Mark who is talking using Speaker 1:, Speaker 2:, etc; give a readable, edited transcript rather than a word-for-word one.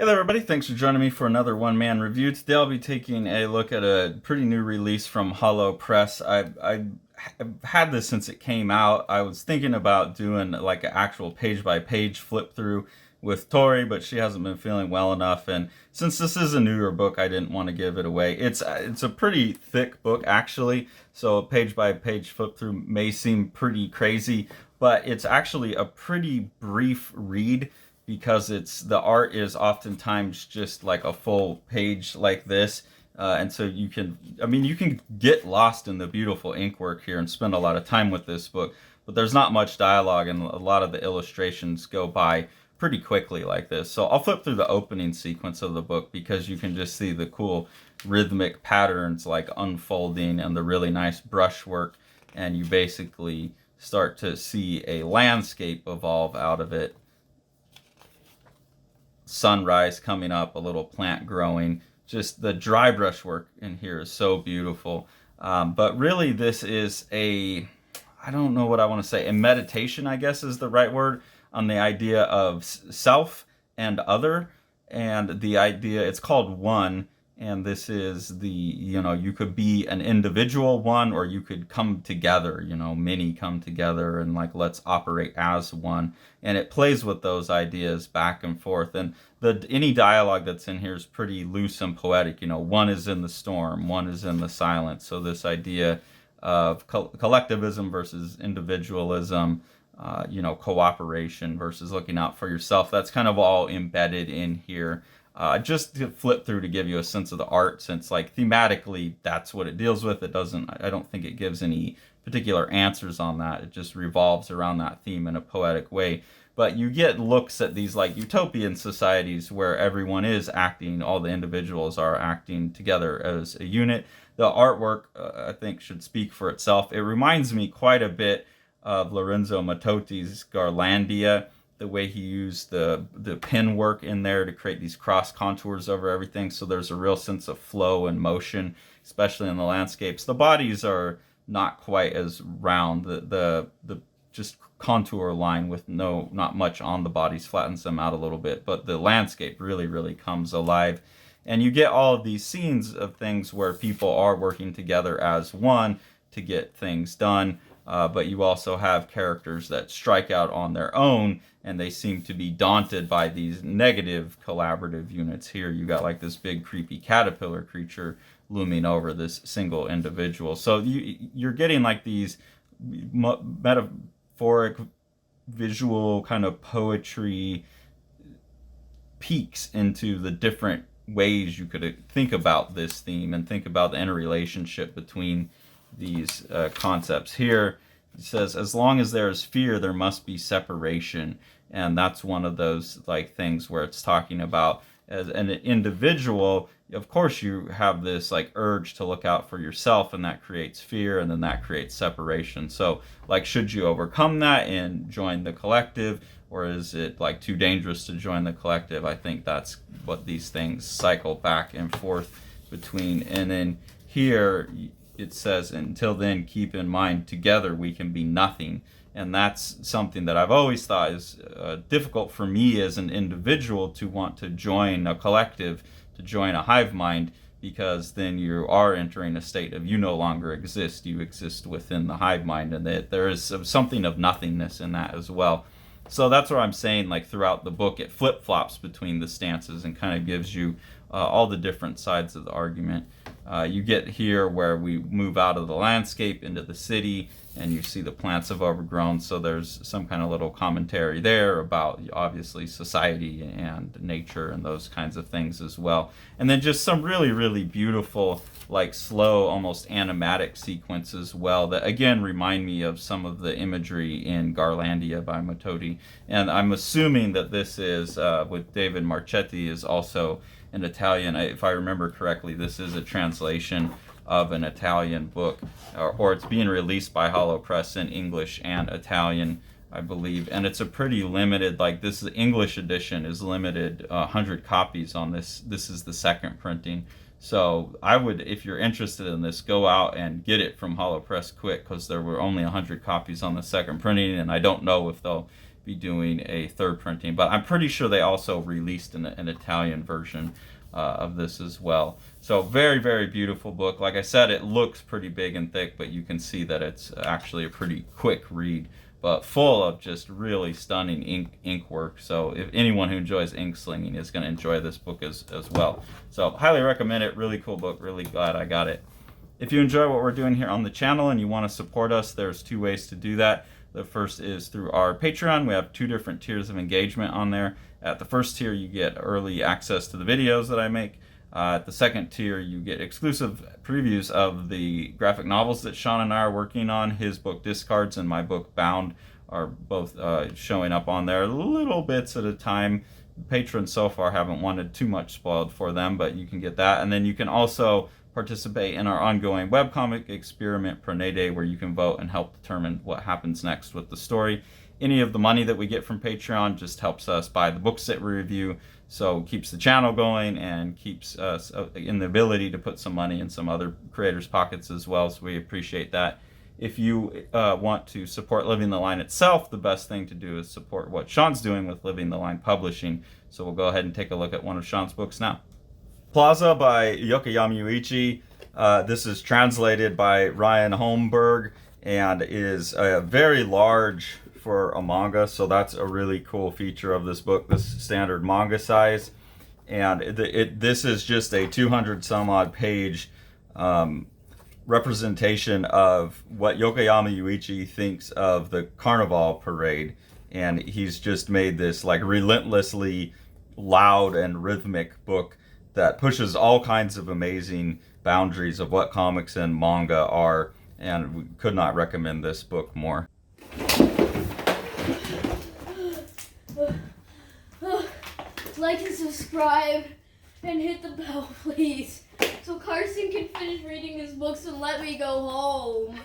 Speaker 1: Hey there, everybody. Thanks for joining me for another one-man review. Today I'll be taking a look at a pretty new release from Hollow Press. I've had this since it came out. I was thinking about doing like an actual page-by-page flip-through with Tori, but she hasn't been feeling well enough. And since this is a newer book, I didn't want to give it away. It's a pretty thick book, actually, so a page-by-page flip-through may seem pretty crazy, but it's actually a pretty brief read because the art is oftentimes just like a full page like this. And so you can get lost in the beautiful ink work here and spend a lot of time with this book, but there's not much dialogue and a lot of the illustrations go by pretty quickly like this. So I'll flip through the opening sequence of the book because you can just see the cool rhythmic patterns like unfolding and the really nice brushwork, and you basically start to see a landscape evolve out of it. Sunrise coming up, a little plant growing. Just the dry brush work in here is so beautiful. But really this is I don't know what I want to say, a meditation, I guess is the right word, on the idea of self and other. And the idea, it's called One, and this is you could be an individual one, or you could come together, many come together and like, let's operate as one. And it plays with those ideas back and forth. And any dialogue that's in here is pretty loose and poetic. One is in the storm, one is in the silence. So this idea of collectivism versus individualism, cooperation versus looking out for yourself, that's kind of all embedded in here. Just to flip through to give you a sense of the art, since like thematically that's what it deals with. I don't think it gives any particular answers on that. It just revolves around that theme in a poetic way. But you get looks at these like utopian societies where everyone is acting, all the individuals are acting together as a unit. The artwork, I think, should speak for itself. It reminds me quite a bit of Lorenzo Mattotti's Garlandia, the way he used the pen work in there to create these cross contours over everything. So there's a real sense of flow and motion, especially in the landscapes. The bodies are not quite as round. The just contour line with not much on the bodies flattens them out a little bit, but the landscape really comes alive. And you get all of these scenes of things where people are working together as one to get things done. But you also have characters that strike out on their own, and they seem to be daunted by these negative collaborative units. Here you got like this big creepy caterpillar creature looming over this single individual. So you're getting like these metaphoric visual kind of poetry peeks into the different ways you could think about this theme and think about the interrelationship between these concepts. Here it says, as long as there is fear, there must be separation. And that's one of those like things where it's talking about as an individual, of course you have this like urge to look out for yourself, and that creates fear, and then that creates separation. So like, should you overcome that and join the collective, or is it like too dangerous to join the collective? I think that's what these things cycle back and forth between. And then here it says, until then, keep in mind, together we can be nothing. And that's something that I've always thought is difficult for me as an individual to want to join a collective, to join a hive mind, because then you are entering a state of you no longer exist. You exist within the hive mind, and that there is something of nothingness in that as well. So that's what I'm saying, like throughout the book, it flip-flops between the stances and kind of gives you all the different sides of the argument. You get here where we move out of the landscape into the city, and you see the plants have overgrown, so there's some kind of little commentary there about obviously society and nature and those kinds of things as well. And then just some really beautiful, like slow, almost animatic sequence as well that again remind me of some of the imagery in Garlandia by Mattotti. And I'm assuming that this is with David Marchetti, is also an Italian. If I remember correctly, this is a translation of an Italian book, or it's being released by Hollow Press in English and Italian, I believe. And it's a pretty limited, like this English edition is limited 100 copies on this. This is the second printing. So I would, if you're interested in this, go out and get it from Hollow Press quick, because there were only 100 copies on the second printing, and I don't know if they'll be doing a third printing. But I'm pretty sure they also released an Italian version of this as well. So very, very beautiful book. Like I said, it looks pretty big and thick, but you can see that it's actually a pretty quick read, but full of just really stunning ink work. So if anyone who enjoys ink slinging is going to enjoy this book as well. So highly recommend it. Really cool book. Really glad I got it. If you enjoy what we're doing here on the channel and you want to support us, there's two ways to do that. The first is through our Patreon. We have 2 different tiers of engagement on there. At the first tier, you get early access to the videos that I make. At the second tier, you get exclusive previews of the graphic novels that Sean and I are working on. His book Discards and my book Bound are both showing up on there little bits at a time. Patrons so far haven't wanted too much spoiled for them, but you can get that. And then you can also participate in our ongoing webcomic experiment Pronede, where you can vote and help determine what happens next with the story. Any of the money that we get from Patreon just helps us buy the books that we review, so keeps the channel going and keeps us in the ability to put some money in some other creators' pockets as well, so we appreciate that. If you want to support Living the Line itself, the best thing to do is support what Sean's doing with Living the Line Publishing. So we'll go ahead and take a look at one of Sean's books now. Plaza by Yokoyama Yuichi. This is translated by Ryan Holmberg and is very large for a manga, so that's a really cool feature of this book, this standard manga size. And this is just a 200 some odd page representation of what Yokoyama Yuichi thinks of the Carnival parade, and he's just made this like relentlessly loud and rhythmic book that pushes all kinds of amazing boundaries of what comics and manga are, and we could not recommend this book more.
Speaker 2: Like and subscribe and hit the bell, please, so Carson can finish reading his books and let me go home.